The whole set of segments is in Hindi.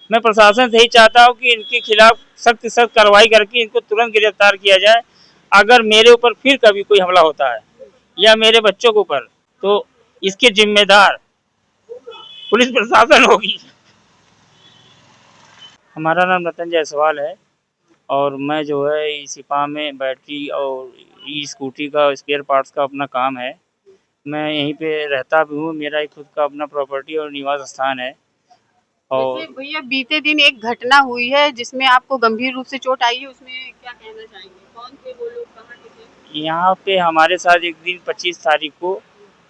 मैं प्रशासन से ही चाहता हूँ कि इनके खिलाफ सख्त से सख्त कार्रवाई करके इनको तुरंत गिरफ्तार किया जाए। अगर मेरे ऊपर फिर कभी कोई हमला होता है या मेरे बच्चों के ऊपर, तो इसके जिम्मेदार पुलिस प्रशासन होगी। हमारा नाम रतन जायसवाल है और मैं जो है सिपा में बैटरी और ई स्कूटी का स्पेयर पार्ट्स का अपना काम है। मैं यहीं पे रहता भी हूँ, मेरा एक खुद का अपना प्रॉपर्टी और निवास स्थान है। और वैसे भैया बीते दिन एक घटना हुई है जिसमें आपको गंभीर रूप से चोट आई है, उसमें क्या कहना चाहेंगे? कौन थे वो लोग, कहाँ के थे? यहाँ पे हमारे साथ एक दिन 25 तारीख को,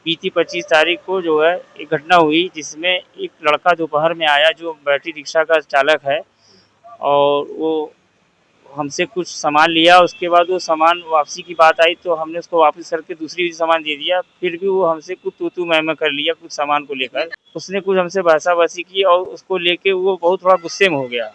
बीती 25 तारीख को जो है एक घटना हुई जिसमें एक लड़का दोपहर में आया जो बैटरी रिक्शा का चालक है, और वो हमसे कुछ सामान लिया। उसके बाद वो सामान वापसी की बात आई तो हमने उसको वापस करके दूसरी सामान दे दिया। फिर भी वो हमसे कुछ तू-तू मैं-मैं कर लिया कुछ सामान को लेकर। उसने कुछ हमसे बहसा-बहसी की और उसको लेके वो बहुत थोड़ा गुस्से में हो गया।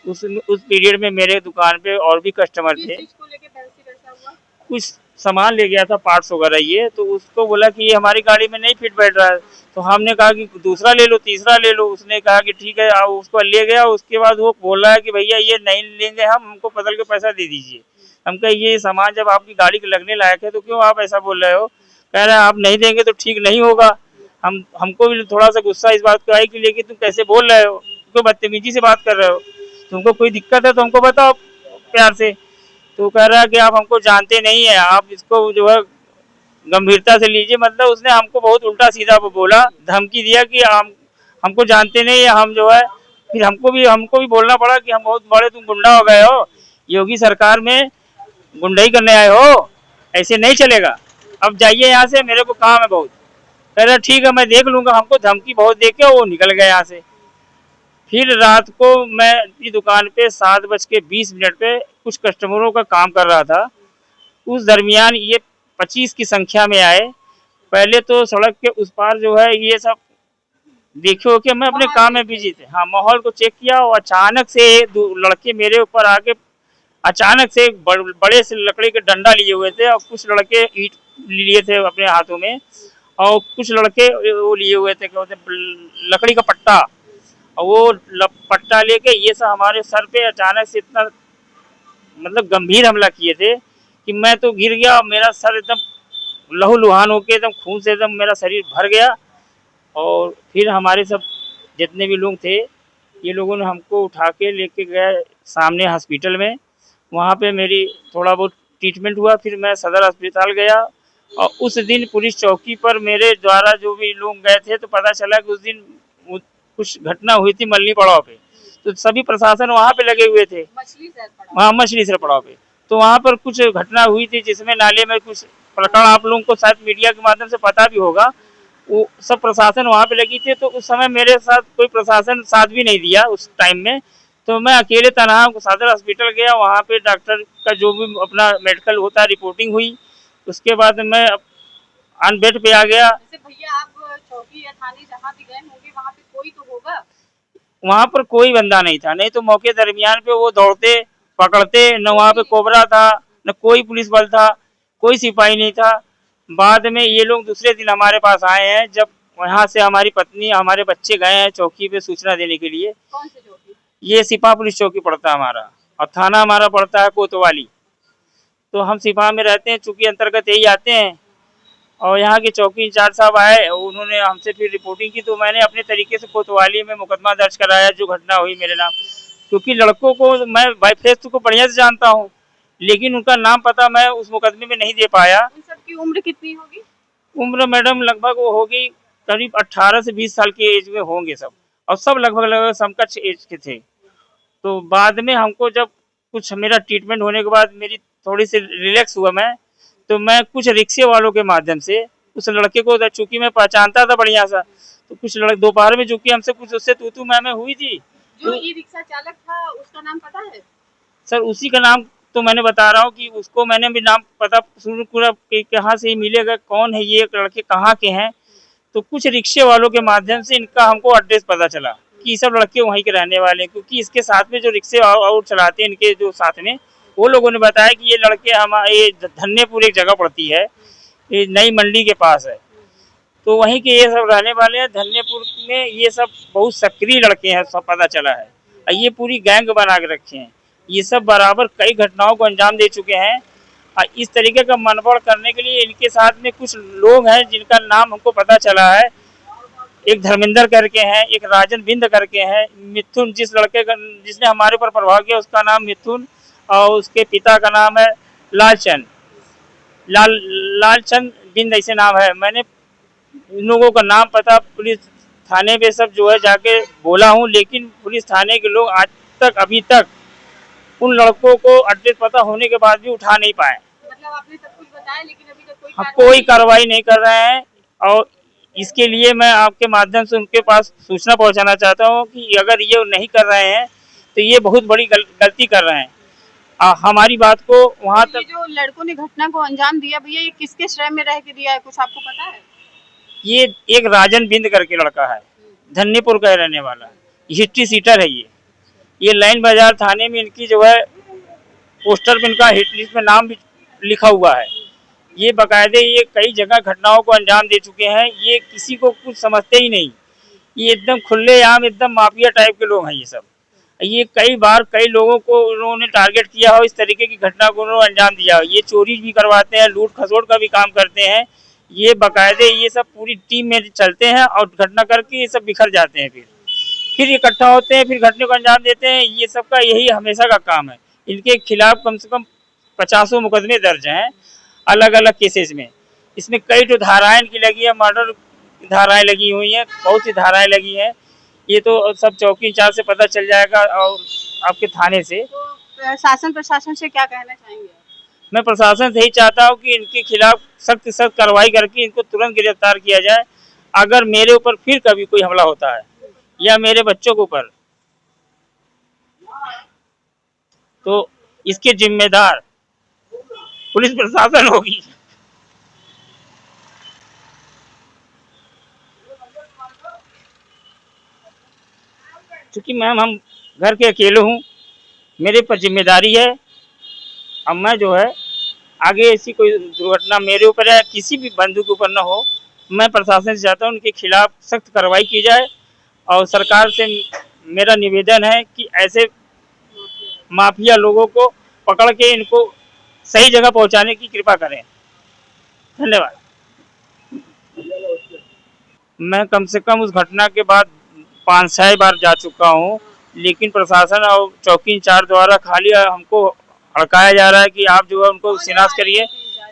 उस पीरियड में मेरे दुकान पे और भी कस्टमर किस थे। चीज को लेके बहस हुआ? कुछ सामान ले गया था पार्ट्स वगैरह ये, तो उसको बोला कि ये हमारी गाड़ी में नहीं फिट बैठ रहा है। तो हमने कहा कि दूसरा ले लो, तीसरा ले लो। उसने कहा कि ठीक है, उसको ले गया। उसके बाद वो बोल रहा है कि भैया ये नहीं लेंगे, हम हमको बदल के पैसा दे दीजिए। हम कहे ये सामान जब आपकी गाड़ी के लगने लायक है तो क्यों आप ऐसा बोल रहे हो? कह रहे हैं आप नहीं देंगे तो ठीक नहीं होगा। हमको भी थोड़ा सा गुस्सा इस बात का है कि लेकिन तुम कैसे बोल रहे हो, क्यों बदतमीजी से बात कर रहे हो? तुमको कोई दिक्कत है तो हमको बताओ प्यार से। तो कह रहा है कि आप हमको जानते नहीं है, आप इसको जो है गंभीरता से लीजिए। मतलब उसने हमको बहुत उल्टा सीधा बोला, धमकी दिया कि हमको जानते नहीं है, हम जो है। फिर हमको भी बोलना पड़ा कि हम बहुत बड़े तुम गुंडा हो गए हो, योगी सरकार में गुंडाई करने आए हो, ऐसे नहीं चलेगा, अब जाइए यहाँ से, मेरे को काम है बहुत। कह रहा ठीक है मैं देख लूंगा। हमको धमकी बहुत दे के वो निकल गया यहाँ से। फिर रात को मैं अपनी दुकान पे 7:20 पे कुछ कस्टमरों का काम कर रहा था। उस दरमियान ये 25 की संख्या में आए। पहले तो सड़क के उस पार जो है ये सब देखो कि मैं अपने काम में बिजी थे। हाँ, माहौल को चेक किया और अचानक से लड़के मेरे ऊपर आके अचानक से बड़े से लकड़ी के डंडा लिए हुए थे और कुछ लड़के ईंट लिए थे अपने हाथों में, और कुछ लड़के वो लिए हुए थे क्या बोलते लकड़ी का पट्टा, और वो पट्टा लेके ये सब हमारे सर पे अचानक से इतना मतलब गंभीर हमला किए थे कि मैं तो गिर गया। मेरा सर एकदम लहूलुहान होके एकदम खून से एकदम मेरा शरीर भर गया। और फिर हमारे सब जितने भी लोग थे, ये लोगों ने हमको उठा के लेके गए सामने हॉस्पिटल में। वहाँ पे मेरी थोड़ा बहुत ट्रीटमेंट हुआ। फिर मैं सदर अस्पताल गया और उस दिन पुलिस चौकी पर मेरे द्वारा जो भी लोग गए थे तो पता चला कि उस दिन कुछ घटना हुई थी मल्ली पड़ाव पे, तो सभी प्रशासन वहाँ पे लगे हुए थे, वहाँ मछली सर पड़ाव पे। तो वहाँ पर कुछ घटना हुई थी जिसमें नाले में कुछ प्रकरण आप लोगों को शायद मीडिया के माध्यम से पता भी होगा। वो सब प्रशासन वहाँ पे लगी थी, तो उस समय मेरे साथ कोई प्रशासन साथ भी नहीं दिया उस टाइम में। तो मैं अकेले तनहा सदर हॉस्पिटल गया, वहाँ पे डॉक्टर का जो भी अपना मेडिकल होता है रिपोर्टिंग हुई। उसके बाद मैं ऑन बेड पे आ गया। जैसे भैया आप चौकी या थाने जहाँ भी गए होंगे वहाँ पे कोई तो होगा? वहाँ पर कोई बंदा नहीं था, नहीं तो मौके दरमियान पे वो दौड़ते पकड़ते, न वहाँ पे कोबरा था न कोई पुलिस बल था, कोई सिपाही नहीं था। बाद में ये लोग दूसरे दिन हमारे पास आए हैं, जब वहाँ से हमारी पत्नी हमारे बच्चे गए हैं चौकी पे सूचना देने के लिए। कौन सी चौकी? ये सिपा पुलिस चौकी पड़ता है हमारा, और थाना हमारा पड़ता है कोतवाली। तो हम सिपा में रहते हैं, चूंकि अंतर्गत यही आते हैं। और यहाँ के चौकी इंचार्ज साहब आए, उन्होंने हमसे फिर रिपोर्टिंग की, तो मैंने अपने तरीके से कोतवाली में मुकदमा दर्ज कराया जो घटना हुई मेरे नाम। क्योंकि लड़कों को मैं बाई फेस तो बढ़िया से जानता हूँ, लेकिन उनका नाम पता मैं उस मुकदमे में नहीं दे पाया। उन सबकी उम्र कितनी होगी? उम्र मैडम लगभग वो होगी करीब 18 से 20 साल की एज में होंगे सब, और सब लगभग लगभग समकक्ष एज के थे। तो बाद में हमको जब कुछ मेरा ट्रीटमेंट होने के बाद मेरी थोड़ी सी रिलैक्स हुआ मैं, तो मैं कुछ रिक्शे वालों के माध्यम से उस लड़के को, चूंकि मैं पहचानता था बढ़िया सा, तो कुछ लड़के दोपहर में चूंकि हमसे कुछ उससे तू मैं हुई थी। जो तो ई रिक्शा चालक था उसका नाम पता है? सर उसी का नाम तो मैंने बता रहा हूँ कि उसको मैंने भी नाम पता शुरू पूरा कहाँ से ही मिलेगा, कौन है ये लड़के, कहाँ के हैं। तो कुछ रिक्शे वालों के माध्यम से इनका हमको एड्रेस पता चला कि सब लड़के वहीं के रहने वाले हैं, क्योंकि इसके साथ में जो रिक्शे और चलाते हैं इनके जो साथ में, वो लोगों ने बताया कि ये लड़के हमारे ये धन्यपुर एक जगह पड़ती है, ये नई मंडी के पास है, तो वहीं के ये सब रहने वाले हैं। धन्यपुर में ये सब बहुत सक्रिय लड़के हैं, सब पता चला है। और ये पूरी गैंग बना के रखे हैं। ये सब बराबर कई घटनाओं को अंजाम दे चुके हैं। और इस तरीके का मनोबल करने के लिए इनके साथ में कुछ लोग हैं जिनका नाम हमको पता चला है। एक धर्मेंद्र करके हैं, एक राजन बिंद करके हैं, मिथुन जिस लड़के का जिसने हमारे ऊपर प्रभाव किया उसका नाम मिथुन, और उसके पिता का नाम है लालचंद लालचंद बिंद ऐसे नाम है। मैंने इन लोगों का नाम पता पुलिस थाने पे सब जो है जाके बोला हूँ, लेकिन पुलिस थाने के लोग आज तक अभी तक उन लड़कों को एड्रेस पता होने के बाद भी उठा नहीं पाए। मतलब आपने सब कुछ बताया लेकिन अभी तक कोई कार्रवाई नहीं कर रहे हैं। और इसके लिए मैं आपके माध्यम से उनके पास सूचना पहुंचाना चाहता हूं कि अगर ये नहीं कर रहे हैं तो ये बहुत बड़ी गलती कर रहे हैं। हमारी बात को वहां तक जो लड़कों ने घटना को अंजाम दिया भैया, ये किसके श्रय में रह के दिया है, कुछ आपको पता है? ये एक राजन बिंद करके लड़का है, धन्यपुर का रहने वाला, हिस्ट्री सीटर है। ये लाइन बाजार थाने में इनकी जो है पोस्टर पे इनका हिट लिस्ट में नाम भी लिखा हुआ है। ये बकायदे ये कई जगह घटनाओं को अंजाम दे चुके हैं। ये किसी को कुछ समझते ही नहीं, ये एकदम खुलेआम एकदम माफिया टाइप के लोग हैं ये सब। ये कई बार कई लोगों को उन्होंने टारगेट किया हो, इस तरीके की घटना को उन्होंने अंजाम दिया हो। ये चोरी भी करवाते हैं, लूट खसोट का भी काम करते हैं। ये बकायदे ये सब पूरी टीम में चलते हैं और घटना करके ये सब बिखर जाते हैं, फिर इकट्ठा होते हैं, फिर घटने को अंजाम देते हैं। ये सब का यही हमेशा का काम है। इनके खिलाफ कम से कम 50 मुकदमे दर्ज हैं अलग अलग केसेस में। इसमें कई तो धाराएं इनकी लगी है, मर्डर धाराएं लगी हुई हैं, बहुत सी धाराएं लगी हैं। ये तो सब चौकी इंचार्ज से पता चल जाएगा और आपके थाने से। तो शासन प्रशासन से क्या कहना चाहेंगे? मैं प्रशासन से ही चाहता हूँ कि इनके खिलाफ सख्त सख्त कार्रवाई करके इनको तुरंत गिरफ्तार किया जाए। अगर मेरे ऊपर फिर कभी कोई हमला होता है या मेरे बच्चों के ऊपर, तो इसके जिम्मेदार पुलिस प्रशासन होगी। क्योंकि मैम हम घर के अकेले हूँ, मेरे पर जिम्मेदारी है। अब मैं जो है आगे ऐसी कोई दुर्घटना मेरे ऊपर या किसी भी बंधु के ऊपर न हो। मैं प्रशासन से चाहता हूँ उनके खिलाफ सख्त कार्रवाई की जाए और सरकार से मेरा निवेदन है कि ऐसे माफिया लोगों को पकड़ के इनको सही जगह पहुंचाने की कृपा करें। धन्यवाद। मैं कम से कम उस घटना के बाद 5-6 बार जा चुका हूँ, लेकिन प्रशासन और चौकी इंचार्ज द्वारा खाली हमको हड़काया जा रहा है कि आप जो है उनको शिनाख्त करिए।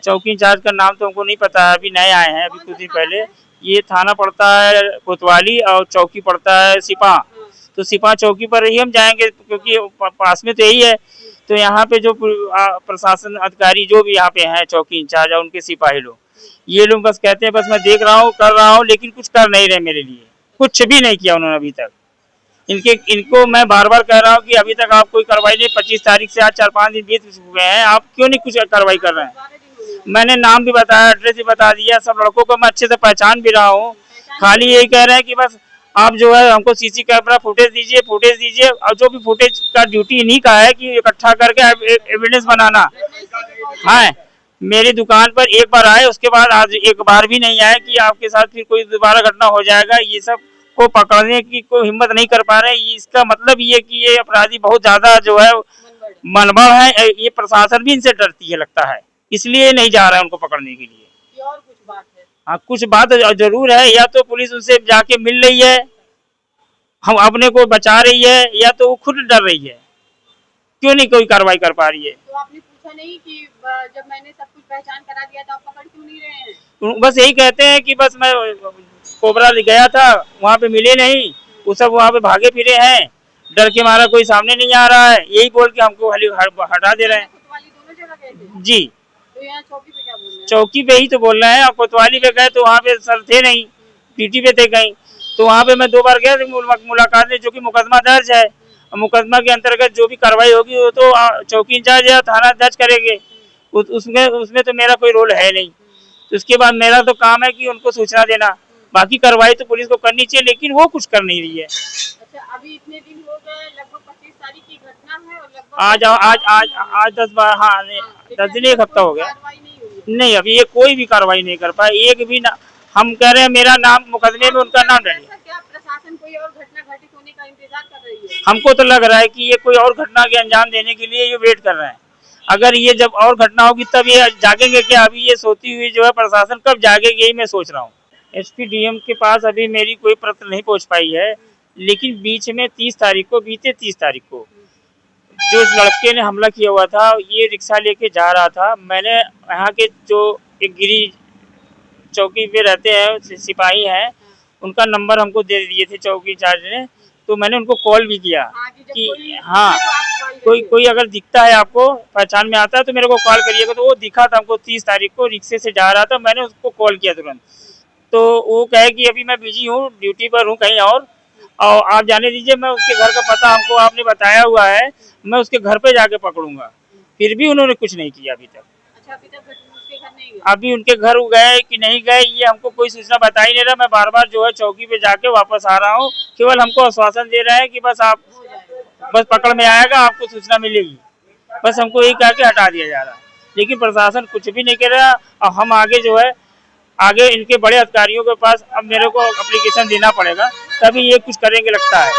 चौकी इंचार्ज का नाम तो हमको नहीं पता है, अभी नए आए हैं, अभी कुछ दिन पहले। ये थाना पड़ता है कोतवाली और चौकी पड़ता है सिपा। तो सिपा चौकी पर ही हम जाएंगे क्योंकि पास में तो यही है। तो यहाँ पे जो प्रशासन अधिकारी जो भी यहाँ पे हैं, चौकी इंचार्ज और उनके सिपाही लोग, ये लोग बस कहते हैं बस मैं देख रहा हूँ कर रहा हूँ, लेकिन कुछ कर नहीं रहे मेरे लिए। कुछ भी नहीं किया उन्होंने अभी तक। इनको मैं बार बार कह रहा हूँ कि अभी तक आप कोई कार्रवाई नहीं। 25 तारीख से आज 4-5 दिन बीत चुके हैं, आप क्यों नहीं कुछ कार्रवाई कर रहे हैं? मैंने नाम भी बताया, एड्रेस भी बता दिया, सब लड़कों को मैं अच्छे से पहचान भी रहा हूँ। खाली यही कह रहे हैं कि बस आप जो है हमको सीसी कैमरा फुटेज दीजिए और जो भी फुटेज का ड्यूटी इन्हीं का है कि इकट्ठा करके एविडेंस बनाना। हाँ, मेरी दुकान पर एक बार आए, उसके बाद आज एक बार भी नहीं आए कि आपके साथ फिर कोई दोबारा घटना हो जाएगा। ये सब को पकड़ने की कोई हिम्मत नहीं कर पा रहे। इसका मतलब ये कि ये अपराधी बहुत ज्यादा जो है मनबड़ है। ये प्रशासन भी इनसे डरती है लगता है, इसलिए नहीं जा रहा है उनको पकड़ने के लिए। और कुछ बात है? हाँ, कुछ बात जरूर है। या तो पुलिस उनसे जाके मिल रही है, हम अपने को बचा रही है, या तो वो खुद डर रही है। क्यों नहीं कोई कार्रवाई कर पा रही है? तो आपने पूछा नहीं कि जब मैंने सब कुछ पहचान करा दिया तो आप पकड़ क्यों नहीं रहे हैं? बस यही कहते हैं कि बस मैं कोबरा गया था, वहाँ पे मिले नहीं, वो सब वहाँ पे भागे फिरे हैं, डर के मारा कोई सामने नहीं आ रहा है, यही बोल के हमको हटा दे रहे हैं। दोनों जगह गए थे? जी। तो यहाँ चौकी पे क्या बोल रहे हैं? चौकी पे ही तो बोल रहे हैं। और कोतवाली पे गए तो वहाँ पे सर थे नहीं, पीटी पे थे कहीं। तो वहाँ पे मैं 2 बार गया मुलाकात में, जो कि मुकदमा दर्ज है। मुकदमा के अंतर्गत जो भी कार्रवाई होगी वो तो चौकी इंचार्ज या थाना दर्ज करेंगे, उसमें तो मेरा कोई रोल है नहीं। तो उसके बाद मेरा तो काम है कि उनको सूचना देना, बाकी कार्रवाई तो पुलिस को करनी चाहिए, लेकिन वो कुछ कर नहीं रही है। अच्छा, अभी इतने दिन हो गए, लगभग 25 तारीख की घटना है और लगभग आज 10 दिन 1 हफ्ता हो गया। नहीं, अभी ये कोई भी कार्रवाई नहीं कर पाए, एक भी ना। हम कह रहे हैं मेरा नाम मुकदमे में उनका नाम डालिए। क्या प्रशासन कोई और घटना घटित होने का इंतजार कर रही है। हमको तो लग रहा है कि ये कोई और घटना के अंजाम देने के लिए ये वेट कर रहे हैं। अगर ये जब और घटना होगी तब ये जागेंगे क्या? अभी ये सोती हुई जो है प्रशासन कब जागेगी, यही मैं सोच रहा हूँ। एसपी डीएम के पास अभी मेरी कोई पत्र नहीं पहुंच पाई है, लेकिन बीच में 30 तारीख को, बीते 30 तारीख को जो उस लड़के ने हमला किया हुआ था, ये रिक्शा लेके जा रहा था। मैंने यहाँ के जो एक गिरी चौकी पे रहते हैं सिपाही हैं, उनका नंबर हमको दे दिए थे चौकी इंचार्ज ने, तो मैंने उनको कॉल भी किया कि हाँ, कोई अगर दिखता है आपको, पहचान में आता है तो मेरे को कॉल करिएगा। तो वो दिखा था हमको 30 तारीख को, रिक्शे से जा रहा था, मैंने उसको कॉल किया तुरंत। तो वो कहे कि अभी मैं बिजी हूँ, ड्यूटी पर हूँ कहीं और आप जाने दीजिए, मैं उसके घर का पता हमको आपने बताया हुआ है, मैं उसके घर पे जाके पकड़ूंगा। फिर भी उन्होंने कुछ नहीं किया अभी तक। अच्छा, अभी तक उसके घर नहीं गए? अभी उनके घर गए कि नहीं गए ये हमको कोई सूचना बता ही नहीं रहा। मैं बार बार जो है चौकी पे जाके वापस आ रहा हूँ, केवल हमको आश्वासन दे रहे हैं कि बस आप बस पकड़ में आएगा, आपको सूचना मिलेगी, बस हमको यही कह के हटा दिया जा रहा है। लेकिन प्रशासन कुछ भी नहीं कर रहा। और हम आगे जो है आगे इनके बड़े अधिकारियों के पास अब मेरे को एप्लीकेशन देना पड़ेगा, तभी ये कुछ करेंगे लगता है।